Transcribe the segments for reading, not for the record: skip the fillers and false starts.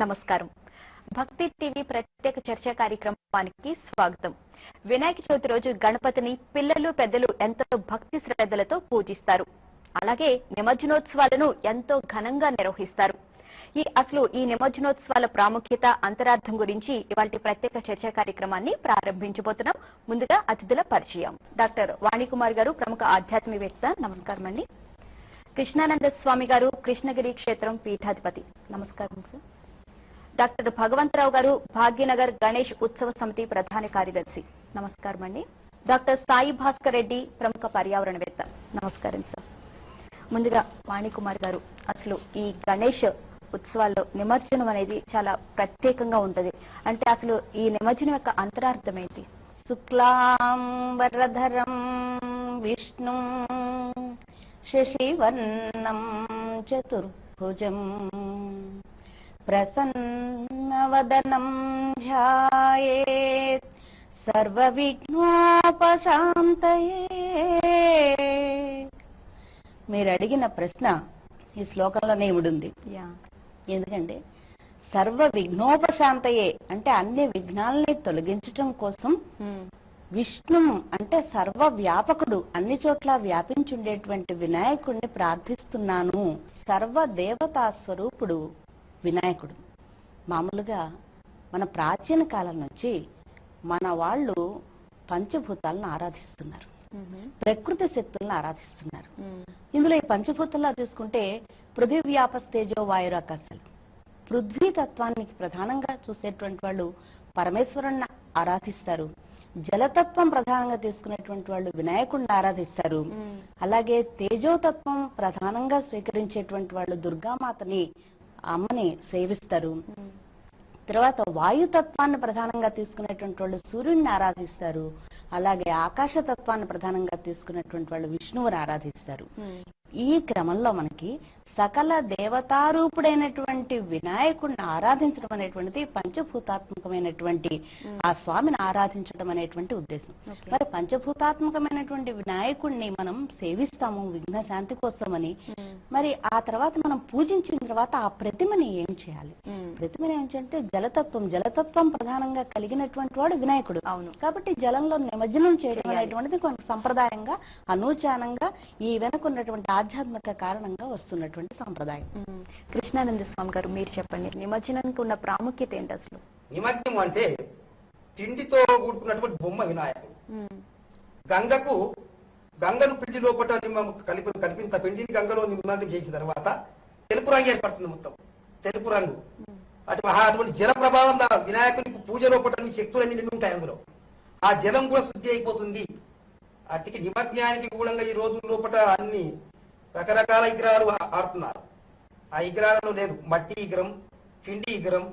నమస్కారం. భక్తి టీవీ ప్రత్యేక చర్చా కార్యక్రమానికి స్వాగతం. వినాయక చవితి రోజు గణపతిని పిల్లలు పెద్దలు ఎంతో భక్తి శ్రద్ధలతో పూజిస్తారు. అలాగే నిమజ్జనోత్సవాలను ఎంతో ఘనంగా నిర్వహిస్తారు. అసలు ఈ నిమజ్జనోత్సవాల ప్రాముఖ్యత, అంతరార్థం గురించి ఇవాల్టి ప్రత్యేక చర్చా కార్యక్రమాన్ని ప్రారంభించబోతున్నాం. ముందుగా అతిథుల పరిచయం. డాక్టర్ వాణికుమార్ గారు, ప్రముఖ ఆధ్యాత్మికవేత్త. నమస్కారం అండి. కృష్ణానంద స్వామి గారు, కృష్ణగిరి క్షేత్రం పీఠాధిపతి. నమస్కారం సార్. డాక్టర్ భగవంతరావు గారు, భాగ్యనగర్ గణేష్ ఉత్సవ సమితి ప్రధాన కార్యదర్శి. నమస్కారం అండి. డాక్టర్ సాయి భాస్కర్ రెడ్డి, ప్రముఖ పర్యావరణవేత్త. నమస్కారం సార్. ముందుగా వాణికుమార్ గారు, అసలు ఈ గణేష్ ఉత్సవాల్లో నిమజ్జనం అనేది చాలా ప్రత్యేకంగా ఉంటది. అంటే అసలు ఈ నిమజ్జనం యొక్క అంతరార్థం ఏంటి? శుక్లాం వరధరం విష్ణు శశివర్ణం చతుర్భుజం ప్రసన్నవదనం ధ్యాయేత్ సర్వవిఘ్నోపశాంతయే. మీరు అడిగిన ప్రశ్న ఈ శ్లోకంలోనే ఇమిడుంది. ఎందుకంటే సర్వ విఘ్నోపశాంతయే అంటే అన్ని విఘ్నాలని తొలగించటం కోసం విష్ణు అంటే సర్వ వ్యాపకుడు, అన్ని చోట్ల వ్యాపించుండేటువంటి వినాయకుడిని ప్రార్థిస్తున్నాను. సర్వ దేవతా స్వరూపుడు వినాయకుడు. మామూలుగా మన ప్రాచీన కాలం నుంచి మన వాళ్ళు పంచభూతాలను ఆరాధిస్తున్నారు, ప్రకృతి శక్తులను ఆరాధిస్తున్నారు. ఇందులో ఈ పంచభూతాల్లో తీసుకుంటే పృథివీ వ్యాపస్తేజో వాయురాకాశాలు, పృథ్వీ తత్వానికి ప్రధానంగా చూసేటువంటి వాళ్ళు పరమేశ్వరుణ్ణి ఆరాధిస్తారు. జలతత్వం ప్రధానంగా తీసుకునేటువంటి వాళ్ళు వినాయకుడిని ఆరాధిస్తారు. అలాగే తేజోతత్వం ప్రధానంగా స్వీకరించేటువంటి వాళ్ళు దుర్గామాతని, అమ్మని సేవిస్తారు. తర్వాత వాయుతత్వాన్ని ప్రధానంగా తీసుకునేటువంటి వాళ్ళు సూర్యుడిని ఆరాధిస్తారు. అలాగే ఆకాశతత్వాన్ని ప్రధానంగా తీసుకునేటువంటి వాళ్ళు విష్ణువుని ఆరాధిస్తారు. ఈ క్రమంలో మనకి సకల దేవతారూపుడైనటువంటి వినాయకుడిని ఆరాధించడం అనేటువంటిది పంచభూతాత్మకమైనటువంటి ఆ స్వామిని ఆరాధించడం అనేటువంటి ఉద్దేశం. మరి పంచభూతాత్మకమైనటువంటి వినాయకుడిని మనం సేవిస్తాము విఘ్న శాంతి కోసమని. మరి ఆ తర్వాత మనం పూజించిన తర్వాత ఆ ప్రతిమని ఏం చేయాలి? ప్రతిమని ఏంటంటే జలతత్వం ప్రధానంగా కలిగినటువంటి వాడు వినాయకుడు. అవును. కాబట్టి జలంలో నిమజ్జనం చేయడం అనేటువంటిది కొంత సంప్రదాయంగా, అనూచానంగా ఈ వెనుకున్నటువంటి ఆధ్యాత్మిక కారణంగా వస్తున్నటువంటి సంప్రదాయం. కృష్ణానంద స్వామి గారు, మీరు చెప్పండి, నిమజ్జనానికి ఉన్న ప్రాముఖ్యత ఏంటి అసలు? నిమజ్జనం అంటే పిండితో కూడుకున్నటువంటి బొమ్మ వినాయకుడు. గంగను పిండి లోపల కలిపిన పిండిని గంగలో నిమజ్జనం చేసిన తర్వాత తెలుపు రంగు ఏర్పడుతుంది. మొత్తం తెలుపు రంగు. అటువంటి జల ప్రభావం వినాయకునికి పూజ లోపల శక్తులన్నీ నిండి ఉంటాయి. అందులో ఆ జలం కూడా శుద్ధి అయిపోతుంది. అటుకి నిమజ్జనానికి కూడా ఈ రోజు లోపల అన్ని రకరకాల విగ్రహాలు ఆడుతున్నారు. ఆ విగ్రహాలను లేదు మట్టి విగ్రహం, పిండి విగ్రహం,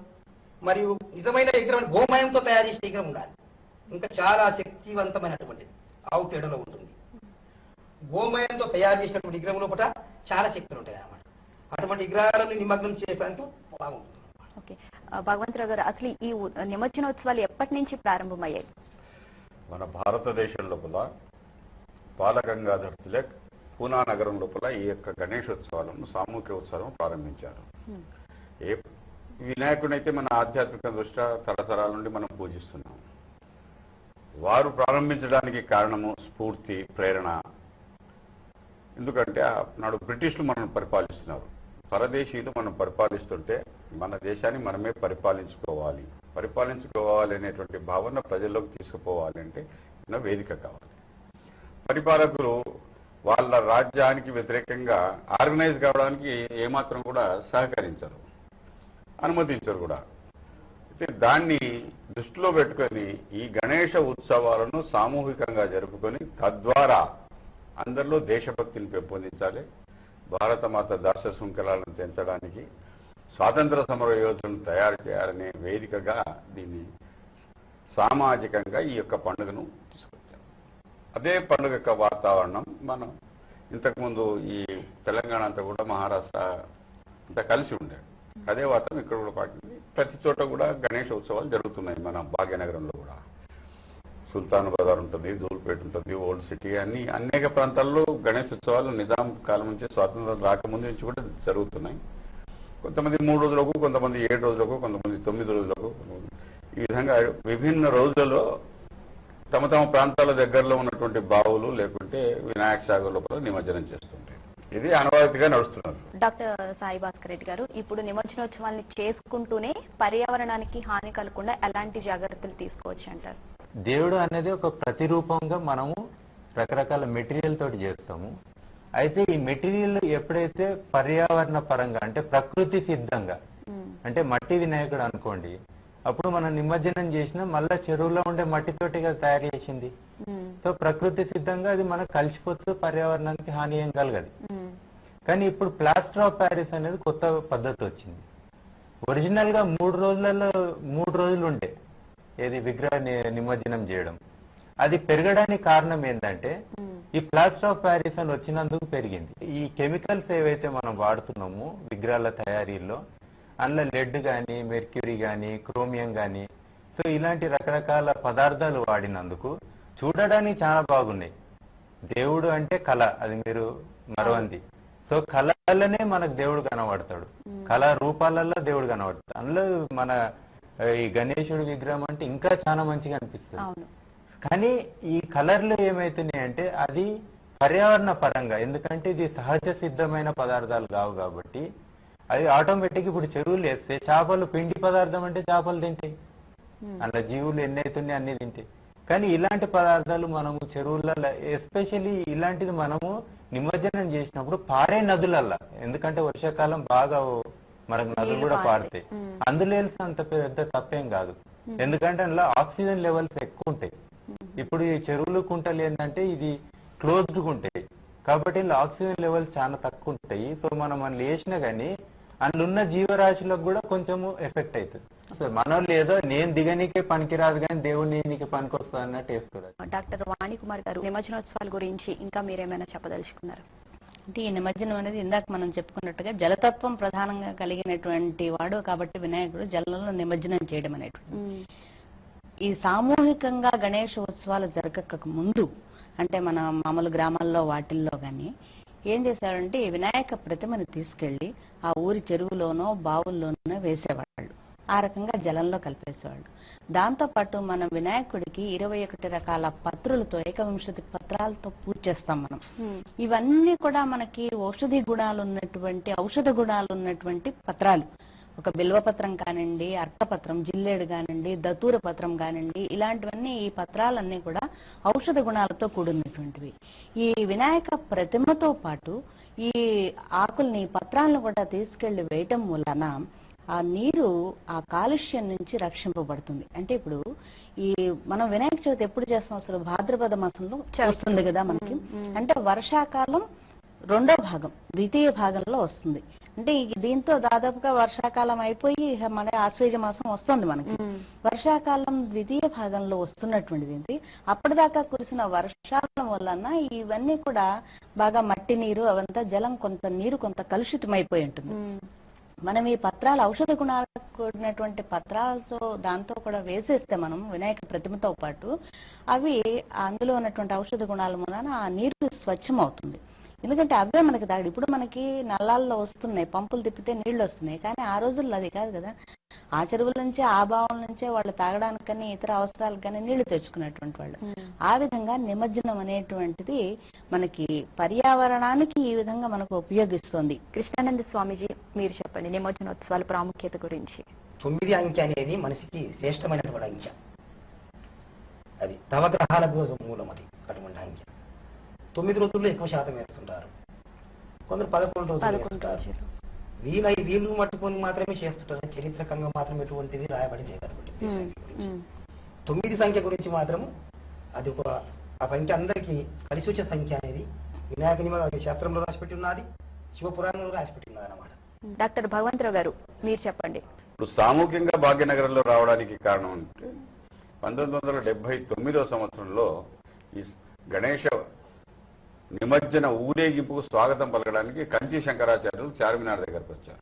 మరియు నిజమైన విగ్రహం గోమయంతో తయారు చేసిన విగ్రహం ఉండాలి. ఇంకా చాలా శక్తివంతమైనటువంటిది ఆవు పేడలో ఉంటుంది. గోమయంతో తయారు చేసినటువంటి విగ్రహం లోపల చాలా శక్తులు ఉంటాయి అన్నమాట. అటువంటి విగ్రహాలను నిమగ్నం చేయడానికి బాగుంటుంది. ఓకే, భగవంతరావు గారు, అసలు ఈ నిమజ్జనోత్సవాలు ఎప్పటి నుంచి ప్రారంభమయ్యాయి? మన భారతదేశం లోపల బాలగంగాధర్ తిలక్ పూనా నగరం లోపల ఈ యొక్క గణేశోత్సవాలను, సామూహిక ఉత్సవం ప్రారంభించారు. ఏ వినాయకుడైతే మన ఆధ్యాత్మిక దృష్ట్యా తరతరాల నుండి మనం పూజిస్తున్నాం. వారు ప్రారంభించడానికి కారణము స్ఫూర్తి, ప్రేరణ. ఎందుకంటే నాడు బ్రిటిష్లు మనం పరిపాలిస్తున్నారు, పరదేశీయులు మనం పరిపాలిస్తుంటే మన దేశాన్ని మనమే పరిపాలించుకోవాలి అనేటువంటి భావన ప్రజల్లోకి తీసుకుపోవాలి అంటే వేదిక కావాలి. పరిపాలకులు వాళ్ళ రాజ్యానికి వ్యతిరేకంగా ఆర్గనైజ్ కావడానికి ఏమాత్రం కూడా సహకరించరు, అనుమతించరు కూడా. అయితే దాన్ని దృష్టిలో పెట్టుకొని ఈ గణేష ఉత్సవాలను సామూహికంగా జరుపుకొని తద్వారా అందరిలో దేశభక్తిని పెంపొందించాలి, భారతమాత దాస శృంఖలాలను తెంచడానికి స్వాతంత్ర సమర యోధులను తయారు చేయాలనే వేదికగా దీన్ని సామాజికంగా ఈ యొక్క పండుగను తీసుకొచ్చాం. అదే పండుగ యొక్క వాతావరణం మనం ఇంతకుముందు ఈ తెలంగాణ అంతా కూడా, మహారాష్ట్ర అంతా కలిసి ఉండేది. అదే వాతావరణం ఇక్కడ కూడా పాటింది. ప్రతి చోట కూడా గణేష ఉత్సవాలు జరుగుతున్నాయి. మన భాగ్యనగరంలో కూడా సుల్తాన్ బజార్ ఉంటుంది, ధూల్పేట ఉంటుంది, ఓల్డ్ సిటీ, అనేక ప్రాంతాల్లో గణేష్ ఉత్సవాలు నిజాం కాలం నుంచి, స్వాతంత్రం రాకముందు నుంచి కూడా జరుగుతున్నాయి. కొంతమంది 3 రోజులకు, కొంతమంది 7 రోజులకు, కొంతమంది 9 రోజులకు, ఈ విధంగా విభిన్న రోజులలో తమ తమ ప్రాంతాల దగ్గరలో ఉన్నటువంటి బావులు లేకుంటే వినాయక సాగర్ లోపల నిమజ్జనం చేస్తుంటాయి. ఇది ఆనవాయితీగా నడుస్తున్నారు. డాక్టర్ సాయి భాస్కర్ రెడ్డి గారు, ఇప్పుడు నిమజ్జనోత్సవాన్ని చేసుకుంటూనే పర్యావరణానికి హాని కలగకుండా ఎలాంటి జాగ్రత్తలు తీసుకోవచ్చు అంటారు? దేవుడు అనేది ఒక ప్రతిరూపంగా మనము రకరకాల మెటీరియల్ తోటి చేస్తాము. అయితే ఈ మెటీరియల్ ఎప్పుడైతే పర్యావరణ పరంగా అంటే ప్రకృతి సిద్ధంగా, అంటే మట్టి వినాయకుడు అనుకోండి, అప్పుడు మనం నిమజ్జనం చేసినా మళ్ళా చెరువులో ఉండే మట్టితోటిగా తయారు చేసింది. సో ప్రకృతి సిద్ధంగా అది మనకు కలిసిపోతూ పర్యావరణానికి హాని ఏం కలగదు. కానీ ఇప్పుడు ప్లాస్టర్ ఆఫ్ ప్యారిస్ అనేది కొత్త పద్ధతి వచ్చింది. ఒరిజినల్ గా 3 రోజులు ఉండే ఏది విగ్రహ నిమజ్జనం చేయడం, అది పెరగడానికి కారణం ఏంటంటే ఈ ప్లాస్టర్ ఆఫ్ ప్యారిస్ అని వచ్చినందుకు పెరిగింది. ఈ కెమికల్స్ ఏవైతే మనం వాడుతున్నామో విగ్రహాల తయారీలో, అందులో లెడ్ గాని, మెర్క్యూరీ గాని, క్రోమియం గాని, సో ఇలాంటి రకరకాల పదార్థాలు వాడినందుకు చూడడానికి చాలా బాగున్నాయి. దేవుడు అంటే కళ, అది మీరు మరవంది. సో కళలనే మనకు దేవుడు కనబడతాడు, కళ రూపాలలో దేవుడు కనబడతాడు. అందులో మన ఈ గణేశుడి విగ్రహం అంటే ఇంకా చాలా మంచిగా అనిపిస్తుంది. కానీ ఈ కలర్లు ఏమైతున్నాయంటే అది పర్యావరణ పరంగా, ఎందుకంటే ఇది సహజ సిద్ధమైన పదార్థాలు కావు కాబట్టి అది ఆటోమేటిక్ ఇప్పుడు చెరువులు వేస్తే చేపలు పిండి పదార్థం అంటే చేపలు తింటాయి, అలా జీవులు ఎన్నైతున్నాయి అన్ని తింటాయి. కానీ ఇలాంటి పదార్థాలు మనము చెరువులలో, ఎస్పెషల్లీ ఇలాంటిది మనము నిమజ్జనం చేసినప్పుడు పారే నదులల్లా, ఎందుకంటే వర్షాకాలం బాగా మనకు నదులు కూడా పారుతాయి, అందులో అంత పెద్ద తప్పేం కాదు. ఎందుకంటే అందులో ఆక్సిజన్ లెవెల్స్ ఎక్కువ ఉంటాయి. ఇప్పుడు ఈ చెరువులు కుంటలు ఏంటంటే ఇది క్లోజ్డ్ ఉంటాయి కాబట్టి ఇందులో ఆక్సిజన్ లెవెల్స్ చాలా తక్కువ ఉంటాయి. సో మనం వేసినా కానీ అందులో ఉన్న జీవరాశులకు కూడా కొంచెము ఎఫెక్ట్ అవుతుంది. సో మనోళ్ళు ఏదో నేను దిగనీకే పనికిరాదు కానీ దేవుడు నీకు పనికి వస్తుంది అన్నట్టు వేసుకోరు. డాక్టర్ వాణికుమార్ గారు, నిమజ్జనోత్సవాల గురించి ఇంకా మీరేమైనా చెప్పదలుచుకున్నారు? అంటే ఈ నిమజ్జనం అనేది ఇందాక మనం చెప్పుకున్నట్టుగా జలతత్వం ప్రధానంగా కలిగినటువంటి వాడు కాబట్టి వినాయకుడు జలంలో నిమజ్జనం చేయడం అనేటువంటి, ఈ సామూహికంగా గణేశోత్సవాలు జరగక ముందు అంటే మన మామూలు గ్రామాల్లో వాటిల్లో గాని ఏం చేశారంటే ఈ వినాయక ప్రతిమని తీసుకెళ్లి ఆ ఊరి చెరువులోనో బావుల్లోనో వేసేవాళ్ళు, ఆ రకంగా జలంలో కలిపేసేవాళ్ళు. దాంతో పాటు మనం వినాయకుడికి 21 రకాల పత్రులతో, 21 పత్రాలతో పూజ చేస్తాం మనం. ఇవన్నీ కూడా మనకి ఔషధ గుణాలు ఉన్నటువంటి పత్రాలు. ఒక బిల్వపత్రం కానివ్వండి, అర్కపత్రం, జిల్లేడు కానివ్వండి, దత్తూర పత్రం కానివ్వండి, ఇలాంటివన్నీ ఈ పత్రాలన్నీ కూడా ఔషధ గుణాలతో కూడినటువంటివి. ఈ వినాయక ప్రతిమతో పాటు ఈ ఆకుల్ని, పత్రాలను కూడా తీసుకెళ్లి వేయటం వలన ఆ నీరు ఆ కాలుష్యం నుంచి రక్షింపబడుతుంది. అంటే ఇప్పుడు ఈ మనం వినాయక చవితి ఎప్పుడు చేస్తాం? అసలు భాద్రపద మాసంలో వస్తుంది కదా మనకి. అంటే వర్షాకాలం 2వ భాగం, ద్వితీయ భాగంలో వస్తుంది. అంటే దీంతో దాదాపుగా వర్షాకాలం అయిపోయి మన ఆశ్వేజ మాసం వస్తుంది మనకి. వర్షాకాలం ద్వితీయ భాగంలో వస్తున్నటువంటిది. అప్పటిదాకా కురిసిన వర్షాల వలన ఇవన్నీ కూడా బాగా మట్టి నీరు అవంతా జలం కొంత కలుషితమైపోయి ఉంటుంది. మనం ఈ పత్రాలు ఔషధ గుణాలకు కూడినటువంటి పత్రాలతో దాంతో కూడా వేసేస్తే మనం వినాయక ప్రతిమతో పాటు అవి అందులో ఉన్నటువంటి ఔషధ గుణాల మూలన ఆ నీరు స్వచ్ఛం అవుతుంది. ఎందుకంటే అవే మనకి తాగడు. ఇప్పుడు మనకి నల్లాల్లో వస్తున్నాయి, పంపులు తిప్పితే నీళ్లు వస్తున్నాయి. కానీ ఆ రోజుల్లో అది కాదు కదా. ఆ చెరువుల నుంచే, ఆ బావుల నుంచే వాళ్ళు తాగడానికని, ఇతర అవసరాలకు కానీ నీళ్లు తెచ్చుకున్నటువంటి వాళ్ళు. ఆ విధంగా నిమజ్జనం అనేటువంటిది మనకి పర్యావరణానికి ఈ విధంగా మనకు ఉపయోగిస్తుంది. కృష్ణానంద స్వామీజీ, మీరు చెప్పండి నిమజ్జనోత్సవాల ప్రాముఖ్యత గురించి. 9 అంకె అనేది మనిషికి శ్రేష్టమైనటువంటి అంకె. అది నవగ్రహాలకు మూలం. అది అటువంటి అంకె 9 రోజుల్లో ఎక్కువ శాతం వేస్తుంటారు, కొందరు 11 రోజులు వేస్తుంటారు. వీళ్ళు మట్టుకొని మాత్రమే చేస్తుంటారు. చరిత్రకంగా మాత్రం ఎటువంటిది రాయబడి లేదు. 9 సంఖ్య గురించి మాత్రం అది ఆ సంఖ్య అందరికీ కలిసి వచ్చే సంఖ్య అనేది వినాయకుని శాస్త్రంలో రాసిపెట్టి ఉన్నది, శివపురాణంలో రాసిపెట్టి ఉన్నది అన్నమాట. డాక్టర్ భగవంతరావు గారు, మీరు చెప్పండి. ఇప్పుడు సామూహికంగా భాగ్యనగరంలో రావడానికి కారణం అంటే 1979వ సంవత్సరంలో ఈ గణేష నిమజ్జన ఊరేగింపుకు స్వాగతం పలకడానికి కంచి శంకరాచార్యులు చార్మినార్ దగ్గరకు వచ్చారు.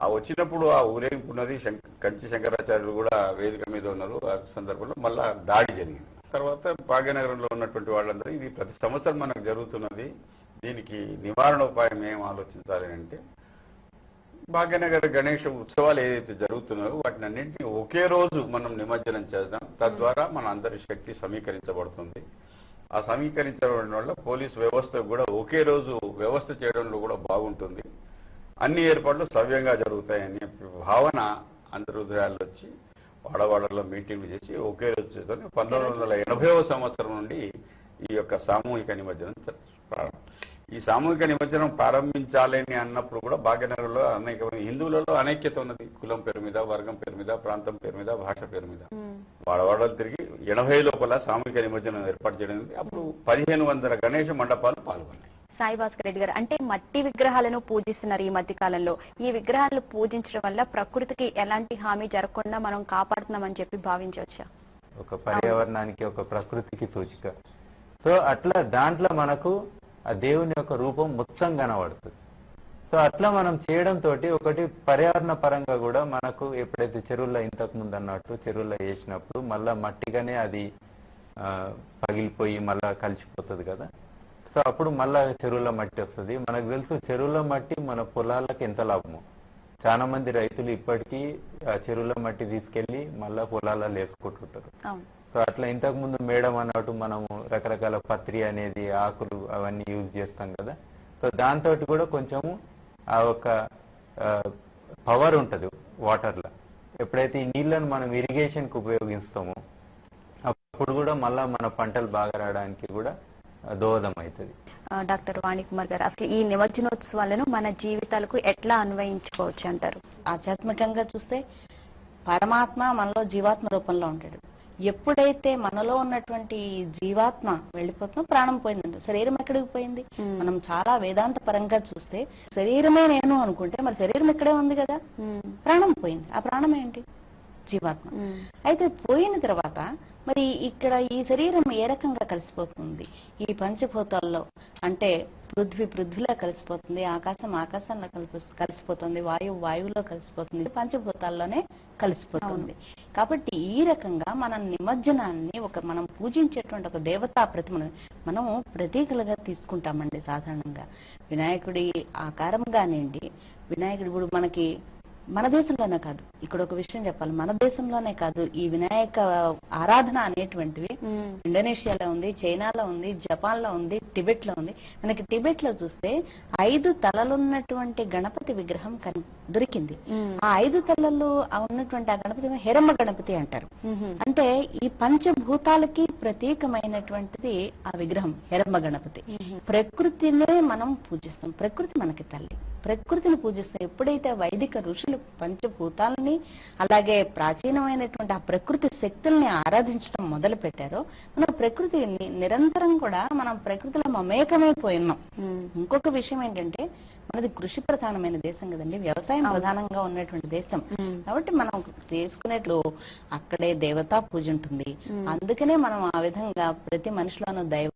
ఆ వచ్చినప్పుడు ఆ ఊరేగింపు ఉన్నది, కంచి శంకరాచార్యులు కూడా వేదిక మీద ఉన్నారు. ఆ సందర్భంలో మళ్ళా దాడి జరిగింది. తర్వాత భాగ్యనగరంలో ఉన్నటువంటి వాళ్ళందరూ ఇది ప్రతి సంవత్సరం మనకు జరుగుతున్నది, దీనికి నివారణ ఉపాయం ఏం ఆలోచించాలి అంటే భాగ్యనగర్ గణేష ఉత్సవాలు ఏదైతే జరుగుతున్నాయో వాటిని అన్నింటినీ ఒకే రోజు మనం నిమజ్జనం చేద్దాం. తద్వారా మన అందరి శక్తి సమీకరించబడుతుంది. ఆ సమీకరించడం వల్ల పోలీసు వ్యవస్థ కూడా ఒకే రోజు వ్యవస్థ చేయడంలో కూడా బాగుంటుంది. అన్ని ఏర్పాట్లు సవ్యంగా జరుగుతాయనే భావన అందరి హృదయాల్లో వచ్చి వాడవాడలో మీటింగ్లు చేసి ఒకే రోజు చేస్తాను. 1980వ సంవత్సరం నుండి ఈ యొక్క సామూహిక నిమజ్జనం ప్రారంభం. ఈ సామూహిక నిమజ్జనం ప్రారంభించాలని అన్నప్పుడు కూడా భాగ్యనగర్లో అనేక హిందువులలో అనైక్యత ఉన్నది. కులం పేరు మీద, వర్గం పేరు మీద, ప్రాంతం పేరు మీద, భాష పేరు మీద వాడవాడలు తిరిగి 80 లోపల సామూహిక నిమజ్జనం ఏర్పాటు చేయడం. అప్పుడు 1500 గణేష మండపాలు పాల్గొన్నాయి. సాయి భాస్కర్ రెడ్డి గారు, అంటే మట్టి విగ్రహాలను పూజిస్తున్నారు ఈ మధ్య కాలంలో. ఈ విగ్రహాలను పూజించడం వల్ల ప్రకృతికి ఎలాంటి హామీ జరగకుండా మనం కాపాడుతున్నామని చెప్పి భావించవచ్చా? ఒక పర్యావరణానికి, ఒక ప్రకృతికి సూచిక. సో అట్లా దాంట్లో మనకు ఆ దేవుని యొక్క రూపం మొత్తం కనబడుతుంది. సో అట్లా మనం చేయడం తోటి ఒకటి పర్యావరణ పరంగా కూడా మనకు ఎప్పుడైతే చెరువుల్లో ఇంతకు ముందు అన్నట్టు చెరువుల్లో వేసినప్పుడు మళ్ళా మట్టిగానే అది పగిలిపోయి మళ్ళా కలిసిపోతుంది కదా. సో అప్పుడు మళ్ళా చెరువులో మట్టి వస్తుంది. మనకు తెలుసు చెరువులో మట్టి మన పొలాలకు ఎంత లాభము. చాలా మంది రైతులు ఇప్పటికీ ఆ చెరువులో మట్టి తీసుకెళ్లి మళ్ళా పొలాలలో వేసుకుంటుంటారు. సో అట్లా ఇంతకు ముందు మేడం అన్నట్టు మనము రకరకాల పత్రి అనేది ఆకులు అవన్నీ యూజ్ చేస్తాం కదా. సో దాంతో కూడా కొంచెము ఆ ఒక పవర్ ఉంటుంది వాటర్లో. ఎప్పుడైతే ఈ నీళ్లను మనం ఇరిగేషన్ కు ఉపయోగిస్తామో అప్పుడు కూడా మళ్ళా మన పంటలు బాగా రావడానికి కూడా దోహదం అవుతుంది. డాక్టర్ వాణికుమార్ గారు, అసలు ఈ నిమజ్జనోత్సవాలను మన జీవితాలకు ఎట్లా అన్వయించుకోవచ్చు అంటారు? ఆధ్యాత్మికంగా చూస్తే పరమాత్మ మనలో జీవాత్మ రూపంలో ఉంటాడు. ఎప్పుడైతే మనలో ఉన్నటువంటి జీవాత్మ వెళ్ళిపోతుందో ప్రాణం పోయిందండి. శరీరం ఎక్కడికి పోయింది? మనం చాలా వేదాంత పరంగా చూస్తే శరీరమే నేను అనుకుంటే మరి శరీరం ఇక్కడే ఉంది కదా, ప్రాణం పోయింది. ఆ ప్రాణం ఏంటి? జీవాత్మ. అయితే పోయిన తర్వాత మరి ఇక్కడ ఈ శరీరం ఏ రకంగా కలిసిపోతుంది? ఈ పంచభూతాల్లో అంటే పృథ్వీలో కలిసిపోతుంది, ఆకాశం ఆకాశంలో కలిసిపోతుంది, వాయువులో కలిసిపోతుంది, పంచభూతాల్లోనే కలిసిపోతుంది. కాబట్టి ఈ రకంగా మన నిమజ్జనాన్ని మనం పూజించేటువంటి ఒక దేవతా ప్రతిమను మనం ప్రతీకలుగా తీసుకుంటామండి. సాధారణంగా వినాయకుడి ఆకారంగానండి, వినాయకుడి ఇప్పుడు మనకి మన దేశంలోనే కాదు, ఇక్కడ ఒక విషయం చెప్పాలి, మన దేశంలోనే కాదు, ఈ వినాయక ఆరాధన అనేటువంటివి ఇండోనేషియాలో ఉంది, చైనాలో ఉంది, జపాన్ లో ఉంది, టిబెట్ లో ఉంది. మనకి టిబెట్ లో చూస్తే 5 తలలున్నటువంటి గణపతి విగ్రహం దొరికింది. ఆ 5 తలలు ఉన్నటువంటి ఆ గణపతి హెరమ్మ గణపతి అంటారు. అంటే ఈ పంచభూతాలకి ప్రత్యేకమైనటువంటిది ఆ విగ్రహం హెరమ్మ గణపతి. ప్రకృతినే మనం పూజిస్తాం, ప్రకృతి మనకి తల్లి, ప్రకృతిని పూజిస్తాం. ఎప్పుడైతే వైదిక ఋషులు పంచభూతాలని అలాగే ప్రాచీనమైనటువంటి ఆ ప్రకృతి శక్తుల్ని ఆరాధించడం మొదలు పెట్టారో మన ప్రకృతి నిరంతరం కూడా మనం ప్రకృతిలో మమేకమైపోయి ఉన్నాం. ఇంకొక విషయం ఏంటంటే మనది కృషి ప్రధానమైన దేశం కదండి, వ్యవసాయం ప్రధానంగా ఉన్నటువంటి దేశం. కాబట్టి మనం చేసుకునేట్లు అక్కడే దేవతా పూజ ఉంటుంది. అందుకనే మనం ఆ విధంగా ప్రతి మనిషిలోనూ దైవాన్ని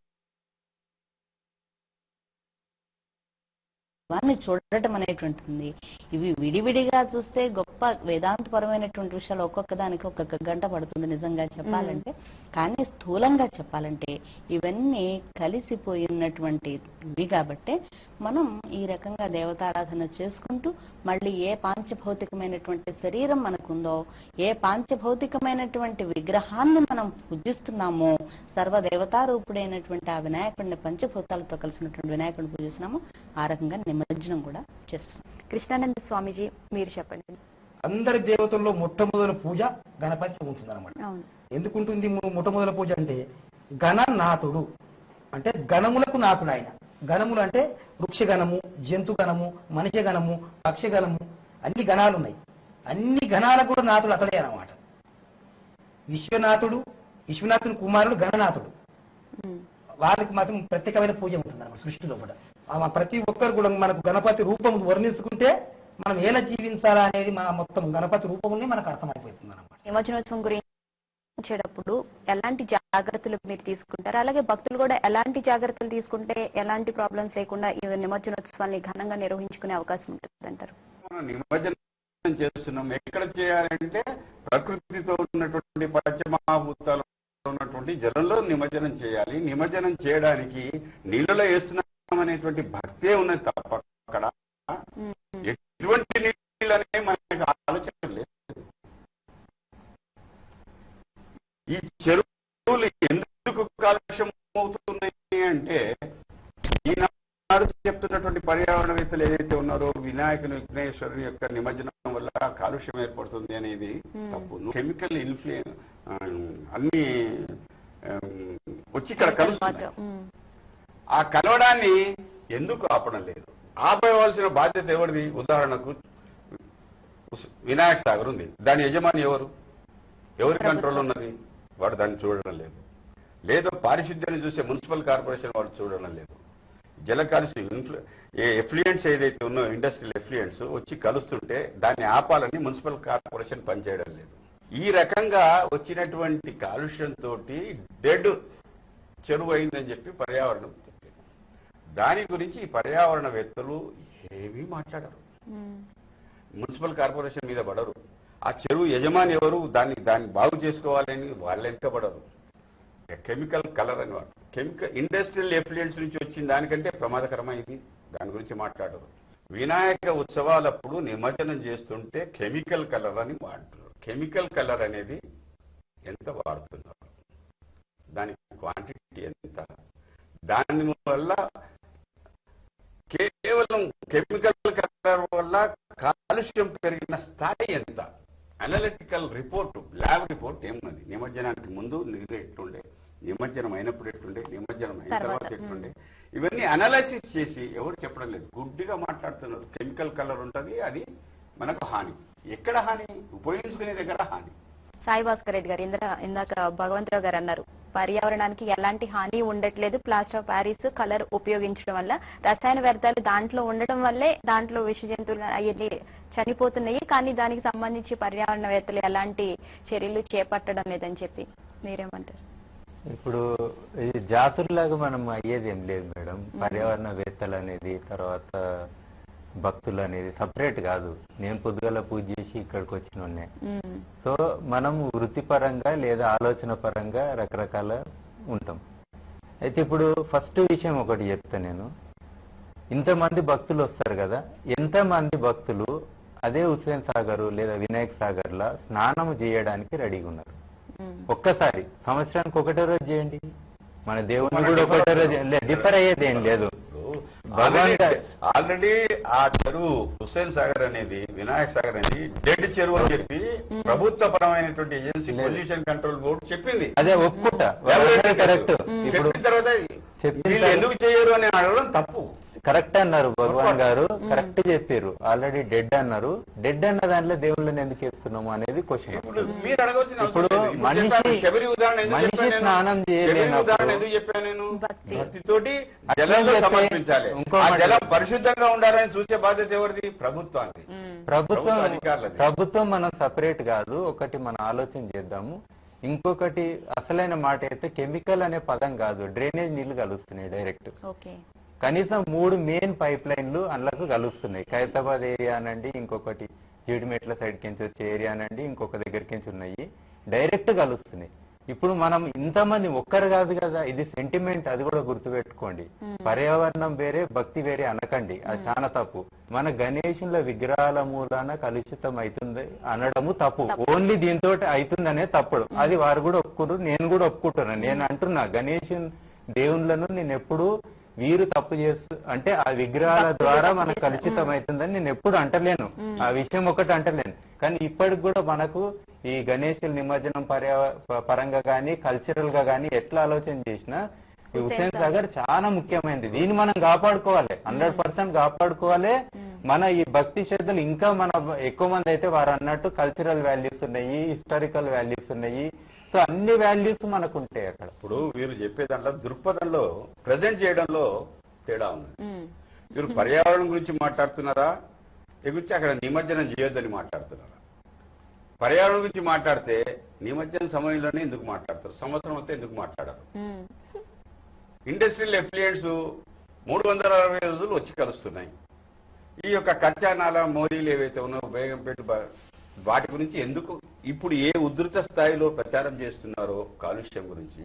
చూడటం అనేటువంటిది. ఇవి విడివిడిగా చూస్తే గొప్ప వేదాంతపరమైనటువంటి విషయాలు ఒక్కొక్క దానికి ఒక్కొక్క గంట పడుతుంది నిజంగా చెప్పాలంటే. కానీ స్థూలంగా చెప్పాలంటే ఇవన్నీ కలిసిపోయినటువంటివి కాబట్టి మనం ఈ రకంగా దేవతారాధన చేసుకుంటూ మళ్ళీ ఏ పాంచభౌతికమైనటువంటి శరీరం మనకుందో, ఏ పాంచభౌతికమైనటువంటి విగ్రహాన్ని మనం పూజిస్తున్నామో, సర్వదేవతారూపుడైనటువంటి ఆ వినాయకుడిని పంచభూతాలతో కలిసినటువంటి వినాయకుడిని పూజిస్తున్నాము, ఆ రకంగా నిమజ్జనం కూడా చేస్తున్నాం. కృష్ణానంద స్వామీజీ మీరు చెప్పండి. అందరి దేవతల్లో మొట్టమొదటి పూజ గణపతి ఉంటుంది అనమాట. ఎందుకుంటుంది మొట్టమొదటి పూజ అంటే? గణనాథుడు అంటే గణములకు నాథుడు ఆయన. గణములు అంటే వృక్షగణము, జంతుగణము, మనిషి గణము, పక్షిగణము, అన్ని గణాలు ఉన్నాయి. అన్ని గణాలకు కూడా నాథుడు అతడే అనమాట. విశ్వనాథుని కుమారుడు గణనాథుడు. వారికి మాత్రం ప్రత్యేకమైన పూజ ఉంటుంది అన్నమాట సృష్టిలో కూడా. ప్రతి ఒక్కరు కూడా మనకు గణపతి రూపం వర్ణించుకుంటే మనం ఎలా జీవించాలా అనేది మన మొత్తం గణపతి రూపంలో మనకు అర్థమైపోతుంది అన్నమాట. నిమజ్జనోత్సవం గురించి ఎలాంటి జాగ్రత్తలు మీరు తీసుకుంటారు? అలాగే భక్తులు కూడా ఎలాంటి జాగ్రత్తలు తీసుకుంటే ఎలాంటి ప్రాబ్లమ్స్ లేకుండా ఈ నిమజ్జనోత్సవాన్ని ఘనంగా నిర్వహించుకునే అవకాశం ఉంటుంది అంటారు? నిమజ్జనం చేస్తున్నాం ఎక్కడ చేయాలంటే ప్రకృతితో ఉన్నటువంటి పంచమహాభూతాలు ఉన్నటువంటి జలంలో నిమజ్జనం చేయాలి. నిమజ్జనం చేయడానికి నీళ్ళలో వేస్తున్నాం అనేటువంటి భక్తే ఉన్నది తప్ప అక్కడ ఎటువంటి కాలుష్యం అవుతున్నాయి అంటే ఈనాడు చెప్తున్నటువంటి పర్యావరణవేత్తలు ఏదైతే ఉన్నారో వినాయకుని విఘ్నేశ్వరుని యొక్క నిమజ్జనం వల్ల కాలుష్యం ఏర్పడుతుంది అనేది తప్పు. కెమికల్ ఇన్ఫ్లుయెన్స్ అన్ని వచ్చి ఇక్కడ కలుస్తున్నాయి. ఆ కలవడాన్ని ఎందుకు ఆపడం లేదు? ఆపేయవలసిన బాధ్యత ఎవరిది? ఉదాహరణకు వినాయక సాగర్ ఉంది, దాని యజమాని ఎవరు? ఎవరి కంట్రోల్ ఉన్నది? వాడు దాన్ని చూడడం లేదు. లేదు పారిశుద్ధ్యాన్ని చూసే మున్సిపల్ కార్పొరేషన్ వాడు చూడడం లేదు. జల కాలుష్యం ఎఫ్లుయెంట్స్ ఏదైతే ఉన్నో ఇండస్ట్రియల్ ఎఫ్లుయెంట్స్ వచ్చి కలుస్తుంటే దాన్ని ఆపాలని మున్సిపల్ కార్పొరేషన్ పనిచేయడం లేదు. ఈ రకంగా వచ్చినటువంటి కాలుష్యంతో డెడ్ చెరువు అయిందని చెప్పి పర్యావరణం చెప్పింది. దాని గురించి ఈ పర్యావరణవేత్తలు ఏమీ మాట్లాడరు, మున్సిపల్ కార్పొరేషన్ మీద పడరు. ఆ చెరువు యజమాని ఎవరు? దాన్ని బాగు చేసుకోవాలని వాళ్ళు వెనకబడరు. కెమికల్ కలర్ అని వాడు ఇండస్ట్రియల్ ఎఫ్లుయెంట్స్ నుంచి వచ్చిన దానికంటే ప్రమాదకరమైంది, దాని గురించి మాట్లాడరు. వినాయక ఉత్సవాలప్పుడు నిమజ్జనం చేస్తుంటే కెమికల్ కలర్ అని వాడుతున్నారు. కెమికల్ కలర్ అనేది ఎంత వాడుతున్నారు, దాని క్వాంటిటీ ఎంత, దాని వల్ల కేవలం కెమికల్ కలర్ వల్ల కాలుష్యం పెరిగిన స్థాయి ఎంత, అనలిటికల్ రిపోర్టు ల్యాబ్ రిపోర్ట్ ఏమున్నది, నిమజ్జనానికి ముందు నీరు ఎట్టుండే, నిమజ్జనం అయినప్పుడు ఎట్టుండే, నిమజ్జనం అయిన తర్వాత ఎట్టుండే, ఇవన్నీ అనాలసిస్ చేసి ఎవరు చెప్పడం లేదు, గుడ్డిగా మాట్లాడుతున్నారు. కెమికల్ కలర్ ఉంటుంది, అది మనకు హాని. ఎక్కడ హాని? ఉపయోగించుకునే దగ్గర హాని. సాయి భాస్కర్ రెడ్డి గారు ఇందాక భగవంతరావు గారు అన్నారు పర్యావరణానికి ఎలాంటి హాని ఉండట్లేదు, ప్లాస్టర్ ఆఫ్ ప్యారిస్ కలర్ ఉపయోగించడం వల్ల రసాయన వ్యర్థాలు దాంట్లో ఉండడం వల్లే దాంట్లో విష జంతువులు అయ్యి చనిపోతున్నాయి, కానీ దానికి సంబంధించి పర్యావరణవేత్తలు ఎలాంటి చర్యలు చేపట్టడం లేదని చెప్పి మీరేమంటారు? ఇప్పుడు ఈ జాతుల్లాగా మనం అయ్యేది ఏం లేదు మేడం. పర్యావరణవేత్తలు అనేది తర్వాత భక్తులు అనేది సపరేట్ కాదు. నేను పొద్దుగల పూజ చేసి ఇక్కడికి వచ్చిన. సో మనం వృత్తిపరంగా లేదా ఆలోచన పరంగా రకరకాల ఉంటాం. అయితే ఇప్పుడు ఫస్ట్ విషయం ఒకటి చెప్తా నేను. ఇంతమంది భక్తులు వస్తారు కదా, ఎంతమంది భక్తులు అదే హుస్సేన్ సాగర్ లేదా వినాయక్ సాగర్ లా స్నానం చేయడానికి రెడీగా ఉన్నారు? ఒక్కసారి సంవత్సరానికి ఒకటే రోజు చేయండి, మన దేవుని కూడా ఒకటే రోజు, డిఫర్ అయ్యేది ఏం లేదు. ఆల్రెడీ ఆ చెరువు హుస్సేన్ సాగర్ అనేది వినాయక్ సాగర్ అనేది డెడ్ చెరువు అని చెప్పి ప్రభుత్వ పరమైనటువంటి ఏజెన్సీ పొల్యూషన్ కంట్రోల్ బోర్డు చెప్పింది. అదే ఒప్పుకుంటా, కరెక్ట్. చెప్పిన తర్వాత ఎందుకు చేయరు అని అడగడం తప్పు. కరెక్ట్ అన్నారు భగవాన్ గారు, కరెక్ట్ చెప్పారు. ఆల్రెడీ డెడ్ అన్నారు. డెడ్ అన్న దాంట్లో దేవుళ్ళని ఎందుకు వేస్తున్నాము అనేది క్వశ్చన్. ఇప్పుడు మనిషి స్నానం ఎందుకు చెప్పాను నేను? భక్తితోటి జలంలో సమర్పించాలి. ఆ జలం పరిశుద్ధంగా ఉండాలని చూసే బాధ్యత ఎవరిది? ప్రభుత్వానికి. ప్రభుత్వం మనం సపరేట్ కాదు. ఒకటి మనం ఆలోచన చేద్దాము. ఇంకొకటి అసలైన మాట అయితే కెమికల్ అనే పదం కాదు, డ్రైనేజ్ నీళ్లు కలుస్తున్నాయి డైరెక్ట్. కనీసం 3 మెయిన్ పైప్ లైన్లు అందులోకి కలుస్తున్నాయి. ఖైరతాబాద్ ఏరియా అనండి, ఇంకొకటి జీడిమెట్ల సైడ్ కించి వచ్చే ఏరియా అనండి, ఇంకొక దగ్గరికి ఉన్నాయి, డైరెక్ట్ కలుస్తున్నాయి. ఇప్పుడు మనం ఇంతమంది ఒక్కరు కాదు కదా, ఇది సెంటిమెంట్, అది కూడా గుర్తుపెట్టుకోండి. పర్యావరణం వేరే భక్తి వేరే అనకండి, అది చాలా తప్పు. మన గణేశుల విగ్రహాల మూలాన కలుషితం అవుతుంది అనడము తప్పు. ఓన్లీ దీంతో అవుతుందనే తప్పుడు. అది వారు కూడా ఒప్పుకున్నారు, నేను కూడా ఒప్పుకుంటున్నాను. నేను అంటున్నా గణేశుని దేవుళ్ళను నేను ఎప్పుడు వీరు తప్పు చేస్తూ అంటే ఆ విగ్రహాల ద్వారా మనకు కలుషితం అవుతుందని నేను ఎప్పుడు అంటలేను, ఆ విషయం ఒకటి అంటలేను. కానీ ఇప్పటికి కూడా మనకు ఈ గణేశుల నిమజ్జనం పరంగా కానీ కల్చరల్ గా కానీ ఎట్లా ఆలోచన చేసినా ఈ హుస్సేన్ సాగర్ చాలా ముఖ్యమైనది. దీన్ని మనం కాపాడుకోవాలి, 100% కాపాడుకోవాలి. మన ఈ భక్తి శ్రద్ధలు ఇంకా మన ఎక్కువ మంది అయితే వారు అన్నట్టు కల్చరల్ వాల్యూస్ ఉన్నాయి, హిస్టారికల్ వాల్యూస్ ఉన్నాయి. సో అన్ని వాల్యూస్ మనకు ఉంటాయి అక్కడ. ఇప్పుడు వీరు చెప్పే దాంట్లో దృక్పథంలో ప్రజెంట్ చేయడంలో తేడా ఉంది. మీరు పర్యావరణం గురించి మాట్లాడుతున్నారా, లేకపోతే అక్కడ నిమజ్జనం చేయొద్దని మాట్లాడుతున్నారా? పర్యావరణం గురించి మాట్లాడితే నిమజ్జనం సమయంలోనే ఎందుకు మాట్లాడతారు, సంవత్సరం అయితే ఎందుకు మాట్లాడరు? ఇండస్ట్రియల్ ఎఫ్లుయెంట్స్ 360 రోజులు వచ్చి కలుస్తున్నాయి. ఈ యొక్క కచ్చానాల మోరీలు ఏవైతే ఉన్నాయో బేగంపేట వాటి గురించి ఎందుకు ఇప్పుడు ఏ ఉధృత స్థాయిలో ప్రచారం చేస్తున్నారో కాలుష్యం గురించి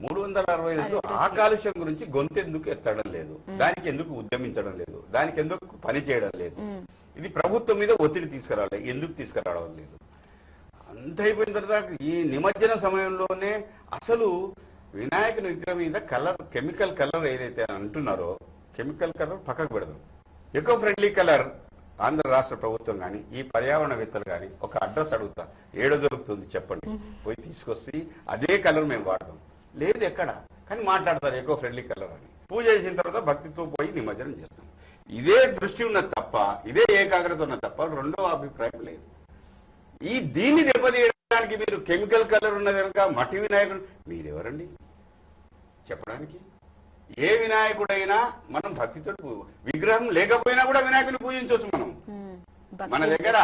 360 రోజులు ఆ కాలుష్యం గురించి గొంతెందుకు ఎత్తడం లేదు, దానికి ఎందుకు ఉద్యమించడం లేదు, దానికి ఎందుకు పని చేయడం లేదు? ఇది ప్రభుత్వం మీద ఒత్తిడి తీసుకురావాలి, ఎందుకు తీసుకురావడం లేదు? అంత అయిపోయిన తర్వాత ఈ నిమజ్జన సమయంలోనే అసలు వినాయకుని విగ్రహం మీద కలర్, కెమికల్ కలర్ ఏదైతే అంటున్నారో కెమికల్ కలర్ పక్కకు పెడదాం. ఎకో ఫ్రెండ్లీ కలర్ ఆంధ్ర రాష్ట్ర ప్రభుత్వం కానీ ఈ పర్యావరణవేత్తలు కానీ ఒక అడ్రస్ అడుగుతా, ఏడో దొరుకుతుంది చెప్పండి, పోయి తీసుకొస్తే అదే కలర్ మేము వాడదాం. లేదు ఎక్కడ, కానీ మాట్లాడతారు ఎకో ఫ్రెండ్లీ కలర్ అని. పూజ చేసిన తర్వాత భక్తితో పోయి నిమజ్జనం చేస్తాం. ఇదే దృష్టి ఉన్నది తప్ప, ఇదే ఏకాగ్రత ఉన్నది తప్ప రెండో అభిప్రాయం లేదు. దీన్ని దెబ్బతీయడానికి మీరు కెమికల్ కలర్ ఉన్నది కనుక మట్టి వినాయకుడు మీరెవరండి చెప్పడానికి? ఏ వినాయకుడైనా మనం భక్తితో, విగ్రహం లేకపోయినా కూడా వినాయకుని పూజించవచ్చు మనం. మన దగ్గర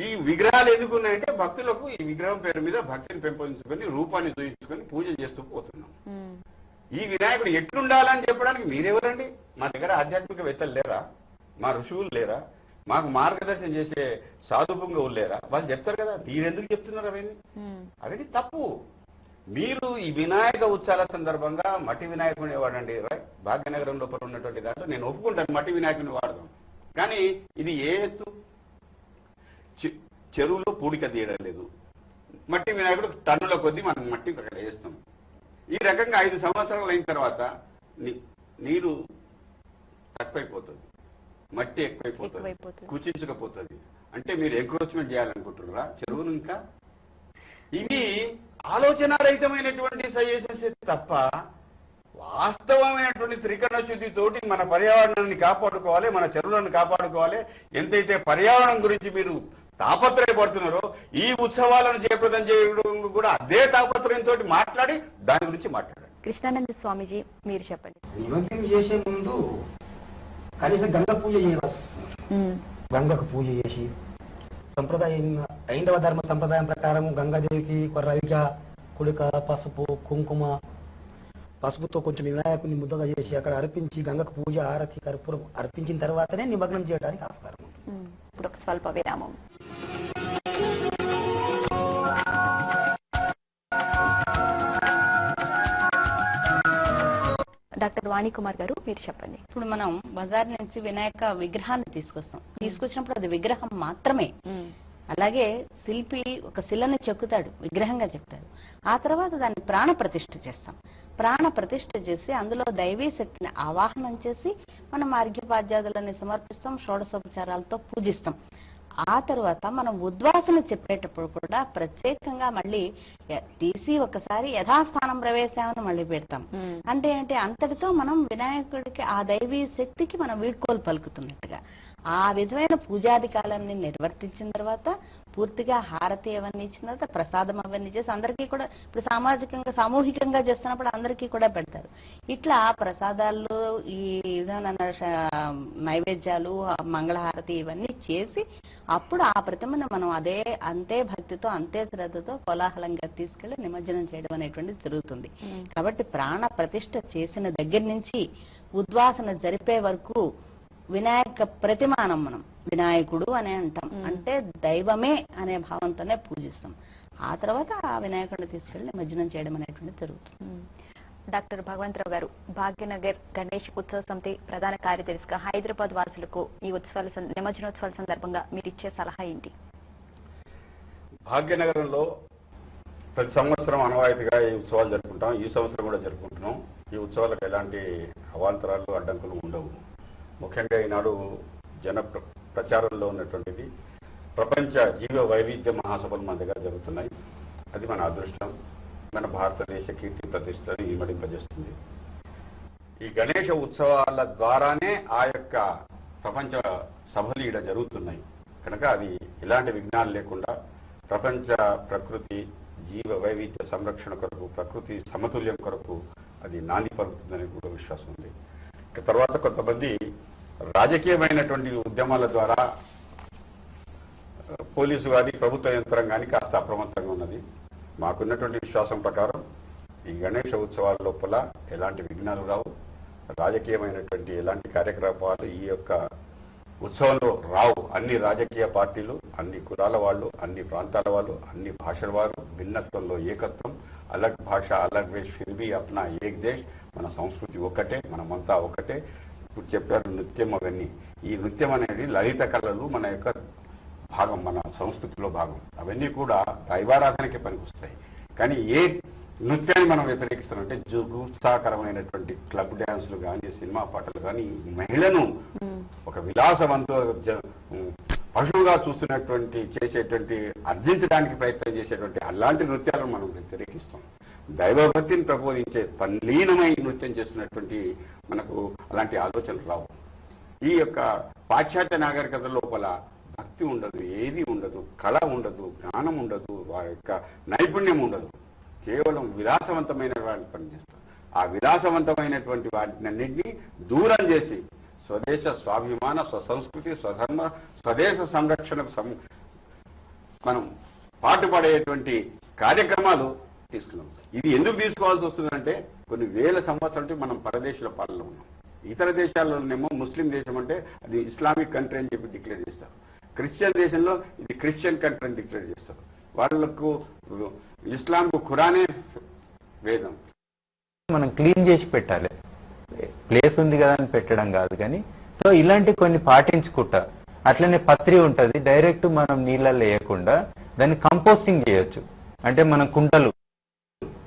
ఈ విగ్రహాలు ఎందుకున్నాయంటే భక్తులకు ఈ విగ్రహం పేరు మీద భక్తిని పెంపొందించుకొని రూపాన్ని చూపించుకొని పూజ చేస్తూ పోతున్నాం. ఈ వినాయకుడు ఎట్లుండాలని చెప్పడానికి మీరెవరండి? మా దగ్గర ఆధ్యాత్మికవేత్తలు లేరా? మా ఋషువులు లేరా? మాకు మార్గదర్శనం చేసే సాధుపుంగవులు లేరా? వాళ్ళు చెప్తారు కదా, మీరెందుకు చెప్తున్నారు అవన్నీ? అవన్నీ తప్పు. మీరు ఈ వినాయక ఉత్సవాల సందర్భంగా మట్టి వినాయకుడిని వాడండి. భాగ్యనగరం లోపల ఉన్నటువంటి దాంట్లో నేను ఒప్పుకుంటాను, మట్టి వినాయకుడిని వాడదాం. కానీ ఇది ఏ ఎత్తు? చెరువులో పూడిక తీయడం లేదు. మట్టి వినాయకుడు టన్నుల కొద్దీ మనం మట్టి అక్కడ వేస్తాం. ఈ రకంగా 5 సంవత్సరాలు అయిన తర్వాత నీరు తక్కువైపోతుంది, మట్టి ఎక్కువైపోతుంది, కుచించకపోతుంది. అంటే మీరు ఎంక్రోచ్మెంట్ చేయాలనుకుంటున్నారా చెరువును? ఇంకా ఇవి ఆలోచనారహితమైనటువంటి సజెషన్స్ తప్ప వాస్తవమైనటువంటి త్రికరణ శుద్ధితోటి మన పర్యావరణాన్ని కాపాడుకోవాలి, మన చెరువులను కాపాడుకోవాలి. ఎంతైతే పర్యావరణం గురించి మీరు తాపత్రయపడుతున్నారో ఈ ఉత్సవాలను జయప్రదం చేయడం కూడా అదే తాపత్రయంతో మాట్లాడి దాని గురించి మాట్లాడండి. కృష్ణానంద స్వామీజీ మీరు చెప్పండి. నిమజ్జనం చేసే ముందు కనీసం గంగ పూజ చేయాలి. గంగకు పూజ చేసి సంప్రదాయం, ఐందవ ధర్మ సంప్రదాయం ప్రకారం గంగాదేవికి రవిక, కుడిక, పసుపు, కుంకుమ, పసుపుతో కొంచెం వినాయకుని ముద్దగా చేసి అక్కడ అర్పించి గంగకు పూజ, ఆరతి, కర్పూరం అర్పించిన తర్వాతనే నిమగ్నం చేయడానికి ఆస్కారం. ఇప్పుడు ఒక స్వల్ప విరామం. డాక్టర్ వాణికుమార్ గారు మీరు చెప్పండి. ఇప్పుడు మనం బజార్ నుంచి వినాయక విగ్రహాన్ని తీసుకొచ్చినప్పుడు అది విగ్రహం మాత్రమే. అలాగే శిల్పి ఒక శిలని చెక్కుతాడు, విగ్రహంగా చెప్తాడు. ఆ తర్వాత దాన్ని ప్రాణ ప్రతిష్ఠ చేస్తాం. ప్రాణ ప్రతిష్ఠ చేసి అందులో దైవీ శక్తిని ఆవాహనం చేసి మనం అర్ఘ్యపాద్యాదులని సమర్పిస్తాం, షోడశోపచారాలతో పూజిస్తాం. ఆ తర్వాత మనం ఉద్వాసన చెప్పేటప్పుడు కూడా ప్రత్యేకంగా మళ్ళీ తీసి ఒకసారి యథాస్థానం ప్రవేశాన్ని మళ్ళీ పెడతాం. అంటే ఏంటి, అంతటితో మనం వినాయకుడికి ఆ దైవీ శక్తికి మనం వీడ్కోలు పలుకుతున్నట్టుగా ఆ విధమైన పూజాధికాలన్నీ నిర్వర్తించిన తర్వాత పూర్తిగా హారతి అవన్నీ ఇచ్చిన తర్వాత ప్రసాదం అవన్నీ చేసి అందరికీ కూడా, ఇప్పుడు సామాజికంగా సామూహికంగా చేస్తున్నప్పుడు అందరికీ కూడా పెడతారు. ఇట్లా ప్రసాదాలు, ఈ నైవేద్యాలు, మంగళహారతి ఇవన్నీ చేసి అప్పుడు ఆ ప్రతిమను మనం అంతే భక్తితో అంతే శ్రద్ధతో కోలాహలంగా తీసుకెళ్లి నిమజ్జనం చేయడం అనేటువంటిది జరుగుతుంది. కాబట్టి ప్రాణ ప్రతిష్ఠ చేసిన దగ్గర నుంచి ఉద్వాసన జరిపే వరకు వినాయక ప్రతిమానం మనం వినాయకుడు అనే అంటాం. అంటే దైవమే అనే భావంతోనే పూజిస్తాం. ఆ తర్వాత ఆ వినాయకుడిని తీసుకెళ్లి నిమజ్జనం చేయడం అనేటువంటిది జరుగుతుంది. డాక్టర్ భగవంతరావు గారు, భాగ్యనగర్ గణేష్ ఉత్సవ సమితి ప్రధాన కార్యదర్శిగా హైదరాబాద్ వాసులకు ఈ నిమజ్జనోత్సవాల సందర్భంగా మీరు ఇచ్చే సలహా ఏంటి? భాగ్యనగరంలో ప్రతి సంవత్సరం అనవాయితీగా ఈ ఉత్సవాలు జరుపుకుంటాం. ఈ సంవత్సరం కూడా జరుపుకుంటున్నాం. ఈ ఉత్సవాలకు ఎలాంటి అవాంతరాలు, అడ్డంకులు ఉండవు. ముఖ్యంగా ఈనాడు జన ప్రచారంలో ఉన్నటువంటిది ప్రపంచ జీవ వైవిధ్య మహాసభలు మన దగ్గర జరుగుతున్నాయి. అది మన అదృష్టం, మన భారతదేశ కీర్తి ప్రతిష్టని ఇమడింపజేస్తుంది. ఈ గణేష ఉత్సవాల ద్వారానే ఆ యొక్క ప్రపంచ సభలు ఇక్కడ జరుగుతున్నాయి కనుక అది ఎలాంటి విఘ్నాలు లేకుండా ప్రపంచ ప్రకృతి జీవ వైవిధ్య సంరక్షణ కొరకు, ప్రకృతి సమతుల్యం కొరకు అది నాంది పలుకుతుందని కూడా విశ్వాసం ఉంది. తర్వాత కొంతమంది రాజకీయమైనటువంటి ఉద్యమాల ద్వారా పోలీసు కానీ ప్రభుత్వ యంత్రాంగాన్ని కాస్త అప్రమత్తంగా ఉన్నది. మాకున్నటువంటి విశ్వాసం ప్రకారం ఈ గణేష ఉత్సవాల లోపల ఎలాంటి విఘ్నాలు రావు, రాజకీయమైనటువంటి ఎలాంటి కార్యకలాపాలు ఈ యొక్క ఉత్సవంలో రావు. అన్ని రాజకీయ పార్టీలు, అన్ని కులాల వాళ్ళు, అన్ని ప్రాంతాల వాళ్ళు, అన్ని భాషల వారు, భిన్నత్వంలో ఏకత్వం, అలగ్ భాష అలగ్ వేష్ ఫిర్బీ అప్నా ఏక్ దేశ్, మన సంస్కృతి ఒకటే, మనమంతా ఒకటే. ఇప్పుడు చెప్పారు నృత్యం, అవన్నీ ఈ నృత్యం అనేది లలిత కళలు మన యొక్క భాగం, మన సంస్కృతిలో భాగం. అవన్నీ కూడా దైవారాధనకి పనికొస్తాయి. కానీ ఏ నృత్యాన్ని మనం వ్యతిరేకిస్తామంటే జుగుప్సాకరమైనటువంటి క్లబ్ డ్యాన్సులు కానీ సినిమా పాటలు కానీ మహిళను ఒక విలాసవంత పశువుగా చూస్తున్నటువంటి చేసేటువంటి అర్జించడానికి ప్రయత్నం చేసేటువంటి అలాంటి నృత్యాలను మనం వ్యతిరేకిస్తాం. దైవభక్తిని ప్రబోధించే తల్లీనమై నృత్యం చేస్తున్నటువంటి మనకు అలాంటి ఆలోచనలు రావు. ఈ యొక్క పాశ్చాత్య నాగరికత లోపల భక్తి ఉండదు, ఏది ఉండదు, కళ ఉండదు, జ్ఞానం ఉండదు, వారి యొక్క నైపుణ్యం ఉండదు. కేవలం విలాసవంతమైన వాటిని పనిచేస్తారు. ఆ విలాసవంతమైనటువంటి వాటినన్నింటినీ దూరం చేసి స్వదేశ స్వాభిమాన, స్వసంస్కృతి, స్వధర్మ, స్వదేశ సంరక్షణకు మనం పాటుపడేటువంటి కార్యక్రమాలు తీసుకున్నాం. ఇది ఎందుకు తీసుకోవాల్సి వస్తుందంటే కొన్ని వేల సంవత్సరాల మనం పరదేశుల పాలనలో ఉన్నాం. ఇతర దేశాల్లోనేమో ముస్లిం దేశం అంటే అది ఇస్లామిక్ కంట్రీ అని చెప్పి డిక్లేర్ చేస్తారు. క్రిస్టియన్ దేశంలో ఇది క్రిస్టియన్ కంట్రీ అని డిక్లేర్ చేస్తారు. వాళ్లకు ఇస్లాంకు ఖురానే వేదం. మనం క్లీన్ చేసి పెట్టాలి, ప్లేస్ ఉంది కదా అని పెట్టడం కాదు. కానీ సో ఇలాంటి కొన్ని పాటించుకుంటా అట్లనే పత్రి ఉంటది, డైరెక్ట్ మనం నీళ్ళల్లో వేయకుండా దాన్ని కంపోస్టింగ్ చేయొచ్చు. అంటే మనం కుండలు,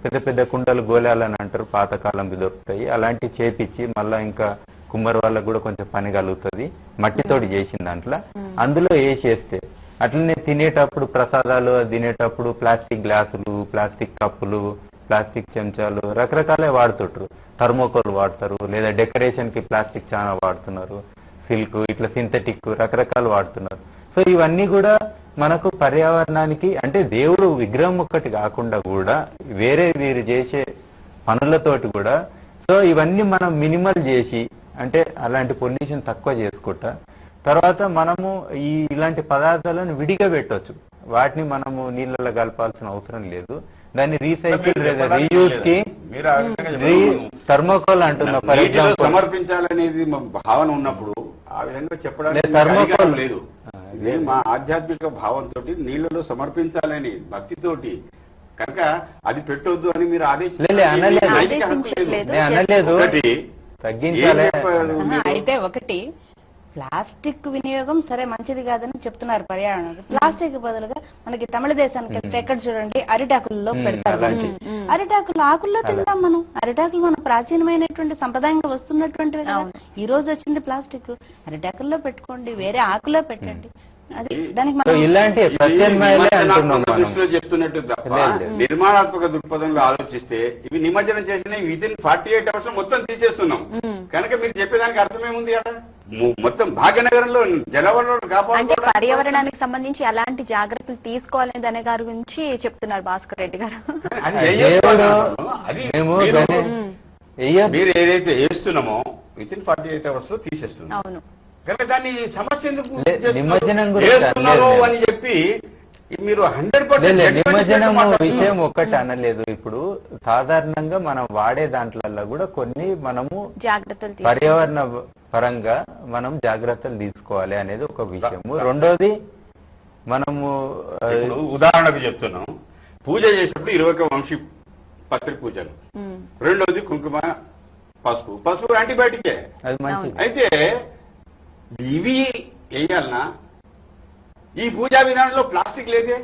పెద్ద పెద్ద కుండలు గోళాలని అంటారు, పాతకాలంకి దొరుకుతాయి, అలాంటివి చేపించి మళ్ళా ఇంకా కుమ్మరి వాళ్ళకు కూడా కొంచెం పని కలుగుతుంది. మట్టితోటి చేసిన దాంట్లో అందులో వేసేస్తే అట్లనే తినేటప్పుడు ప్రసాదాలు తినేటప్పుడు ప్లాస్టిక్ గ్లాసులు, ప్లాస్టిక్ కప్పులు, ప్లాస్టిక్ చెంచాలు రకరకాలే వాడుతుంటారు. థర్మోకోల్ వాడతారు, లేదా డెకరేషన్ కి ప్లాస్టిక్ చాలా వాడుతున్నారు, సిల్క్ ఇట్లా సింథటిక్ రకరకాలు వాడుతున్నారు. సో ఇవన్నీ కూడా మనకు పర్యావరణానికి, అంటే దేవుడు విగ్రహం ఒక్కటి కాకుండా కూడా వేరే వీరు చేసే పనులతోటి కూడా సో ఇవన్నీ మనం మినిమల్ చేసి, అంటే అలాంటి పొల్యూషన్ తక్కువ చేసుకుంటా తర్వాత మనము ఇలాంటి పదార్థాలను విడిగా పెట్టవచ్చు. వాటిని మనము నీళ్ళలో కలపాల్సిన అవసరం లేదు. దాన్ని రీసైకిల్ లేదా రీయూజ్ కి థర్మోకోల్ అంటున్నా ఫర్ ఎగ్జాంపుల్ సమర్పించాలనేది భావన ఉన్నప్పుడు ఆ విధంగా చెప్పడానికి థర్మోకోల్ లేదు. మా ఆధ్యాత్మిక భావంతో నీళ్లలో సమర్పించాలని భక్తితోటి కనుక అది పెట్టొద్దు అని మీరు అనలేదు, తగ్గించాలి. అయితే ఒకటి ప్లాస్టిక్ వినియోగం సరే మంచిది కాదని చెప్తున్నారు పర్యావరణం. ప్లాస్టిక్ బదులుగా మనకి తమిళ దేశానికి వెళ్తే ఎక్కడ చూడండి అరిటాకుల్లో పెడతారు. అరిటాకులు ఆకుల్లో తింటాం మనం. అరిటాకులు మన ప్రాచీనమైనటువంటి సంప్రదాయంగా వస్తున్నటువంటి ఈ రోజు వచ్చింది ప్లాస్టిక్. అరిటాకుల్లో పెట్టుకోండి, వేరే ఆకులో పెట్టండి. అది దానికి ఇలాంటి చెప్తున్నట్టు నిర్మాణాత్మక దృక్పథంలో ఆలోచిస్తే ఇవి నిమజ్జనం చేసిన వితిన్ 48 hours మొత్తం తీసేస్తున్నాం. కనుక మీరు చెప్పేదానికి అర్థమేముంది కదా, మొత్తం భాగ్యనగరంలో జలవనరులు కాపాడు పర్యావరణానికి సంబంధించి ఎలాంటి జాగ్రత్తలు తీసుకోవాలని దాని గారి గురించి చెప్తున్నారు భాస్కర్ రెడ్డి గారు. మీరు ఏదైతే వేస్తున్నామో వితిన్ 48 hours తీసేస్తున్నాం. అవును, కనుక దాన్ని సమస్య ఎందుకు నిమజ్జనం అని చెప్పి మీరు 100% నిమజ్జనం విషయం ఒక్కటి అనలేదు. ఇప్పుడు సాధారణంగా మనం వాడే దాంట్లలో కూడా కొన్ని మనము జాగ్రత్తలు పర్యావరణ పరంగా మనం జాగ్రత్తలు తీసుకోవాలి అనేది ఒక విషయము. రెండోది మనము ఉదాహరణకు చెప్తున్నాం, పూజ చేసినప్పుడు 21 వంశీ పత్రి పూజలు. రెండోది కుంకుమ, పసుపు యాంటీబయాటికే, అది మంచిది. అయితే ఇవి వేయాలన్నా ఈ పూజా విధానంలో ప్లాస్టిక్ లేదే,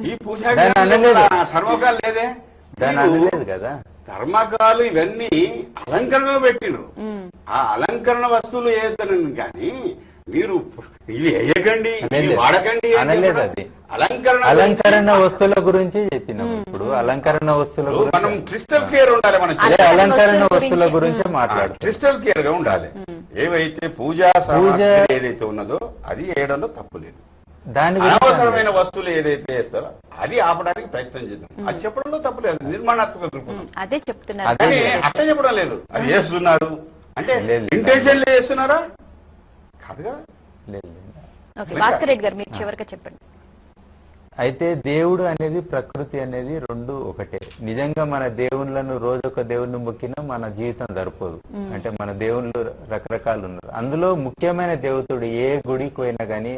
ఈ పూజా విధానంలో థర్మోకాల్ లేదే, కదా ధర్మకాలు ఇవన్నీ అలంకరణలో పెట్టినరు. ఆ అలంకరణ వస్తువులు ఏదైనా కానీ మీరు ఇవి వేయకండి, వాడకండి అనలేదు. అది అలంకరణ వస్తువుల గురించి చెప్పినాం. ఇప్పుడు అలంకరణ వస్తువుల మనం క్రిస్టల్ క్లియర్ ఉండాలి. మనం అలంకరణ వస్తువుల గురించి మాట్లాడు, క్రిస్టల్ క్లియర్ గా ఉండాలి. ఏవైతే పూజా ఏదైతే ఉన్నదో అది వేయడంలో తప్పు లేదు. దాని అనవసరమైన వస్తువులు ఏదైతే వేస్తారో అది ఆపడానికి ప్రయత్నం చేద్దాం. అది చెప్పడంలో తప్పు లేదు, నిర్మాణాత్మక దృక్పథం. అదే చెప్తున్నారు. కానీ అట్లా చెప్పడం లేదు, అది వేస్తున్నారు అంటే ఇంటెన్షన్ చేస్తున్నారా కాదుగా. భాస్కర్ రెడ్డి గారు మీరు చివరిగా చెప్పండి. అయితే దేవుడు అనేది ప్రకృతి అనేది రెండు ఒకటే. నిజంగా మన దేవుళ్ళను రోజొక దేవుణ్ణి మొక్కినా మన జీవితం సరిపోదు. అంటే మన దేవుళ్ళు రకరకాలు ఉన్నారు. అందులో ముఖ్యమైన దేవతుడు ఏ గుడికి పోయినా గానీ